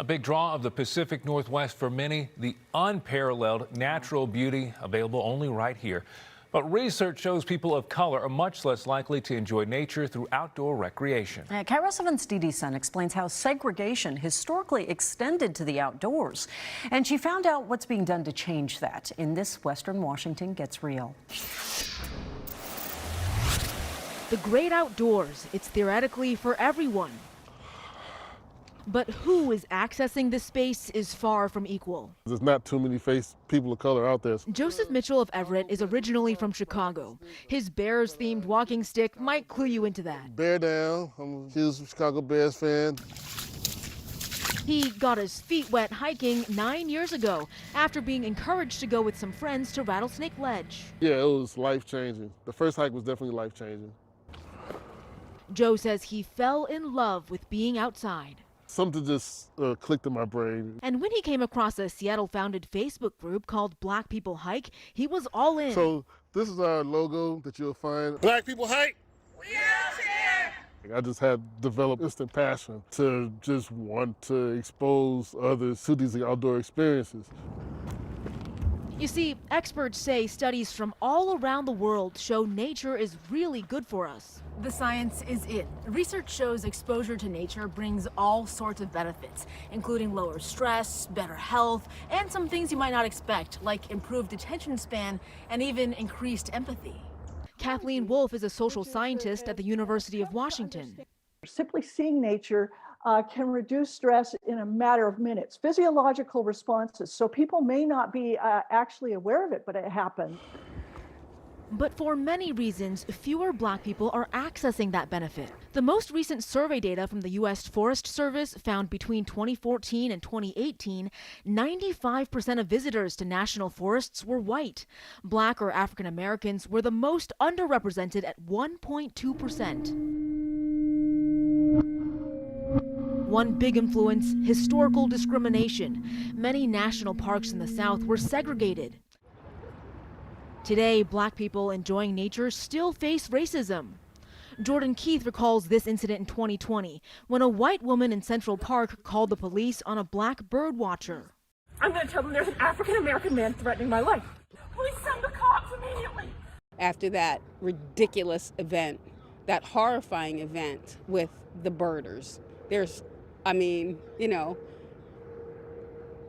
A big draw of the Pacific Northwest for many, the unparalleled natural beauty available only right here. But research shows people of color are much less likely to enjoy nature through outdoor recreation. KIRO 7's Dee Sun explains how segregation historically extended to the outdoors. And she found out what's being done to change that in this Western Washington Gets Real. The great outdoors, it's theoretically for everyone. But who is accessing this space is far from equal. There's not too many people of color out there. Joseph Mitchell of Everett is originally from Chicago. His Bears-themed walking stick might clue you into that. Bear down. I'm a huge Chicago Bears fan. He got his feet wet hiking 9 years ago after being encouraged to go with some friends to Rattlesnake Ledge. Yeah, it was life-changing. The first hike was definitely life-changing. Joe says he fell in love with being outside. Something just clicked in my brain. And when he came across a Seattle-founded Facebook group called Black People Hike, he was all in. So this is our logo that you'll find. Black People Hike. We out here. I just had developed instant passion to just want to expose others to these outdoor experiences. You see, experts say studies from all around the world show nature is really good for us. The science is in. Research shows exposure to nature brings all sorts of benefits, including lower stress, better health, and some things you might not expect, like improved attention span and even increased empathy. Kathleen Wolfe is a social scientist at the University of Washington. Simply seeing nature can reduce stress in a matter of minutes. Physiological responses. So people may not be actually aware of it, but it happens. But for many reasons, fewer Black people are accessing that benefit. The most recent survey data from the U.S. Forest Service found between 2014 and 2018, 95% of visitors to national forests were white. Black or African Americans were the most underrepresented at 1.2%. One big influence, historical discrimination. Many national parks in the South were segregated. Today, Black people enjoying nature still face racism. Jordan Keith recalls this incident in 2020 when a white woman in Central Park called the police on a Black bird watcher. I'm going to tell them there's an African-American man threatening my life. Please send the cops immediately. After that ridiculous event, that horrifying event with the birders,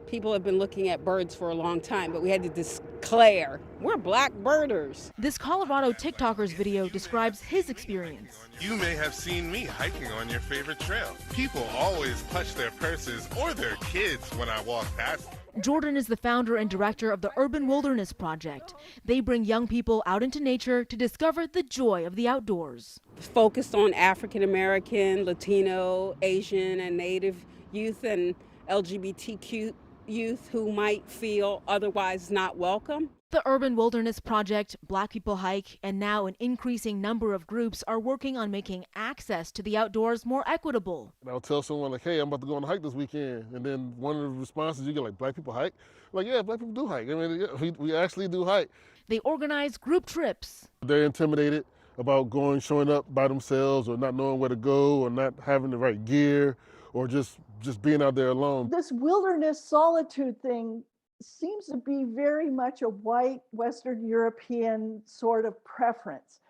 people have been looking at birds for a long time, but we had to declare we're Black birders. This Colorado TikToker's video describes his experience. You may have seen me hiking on your favorite trail. People always clutch their purses or their kids when I walk past them. Jordan is the founder and director of the Urban Wilderness Project. They bring young people out into nature to discover the joy of the outdoors. Focused on African American, Latino, Asian, and Native youth and LGBTQ youth who might feel otherwise not welcome. The Urban Wilderness Project, Black People Hike, and now an increasing number of groups are working on making access to the outdoors more equitable. And I'll tell someone like, hey, I'm about to go on a hike this weekend. And then one of the responses you get like, Black people hike? Like, yeah, Black people do hike. I mean, yeah, we actually do hike. They organize group trips. They're intimidated about showing up by themselves or not knowing where to go or not having the right gear or just being out there alone. This wilderness solitude thing seems to be very much a white Western European sort of preference.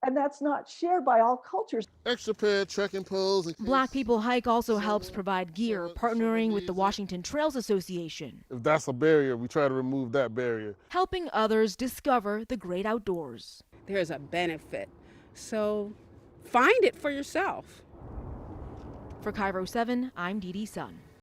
And that's not shared by all cultures. Extra pair of trekking poles. Black People Hike also helps provide gear, partnering with the Washington Trails Association. If that's a barrier, we try to remove that barrier. Helping others discover the great outdoors. There's a benefit, so find it for yourself. For KIRO 7, I'm Dee Sun.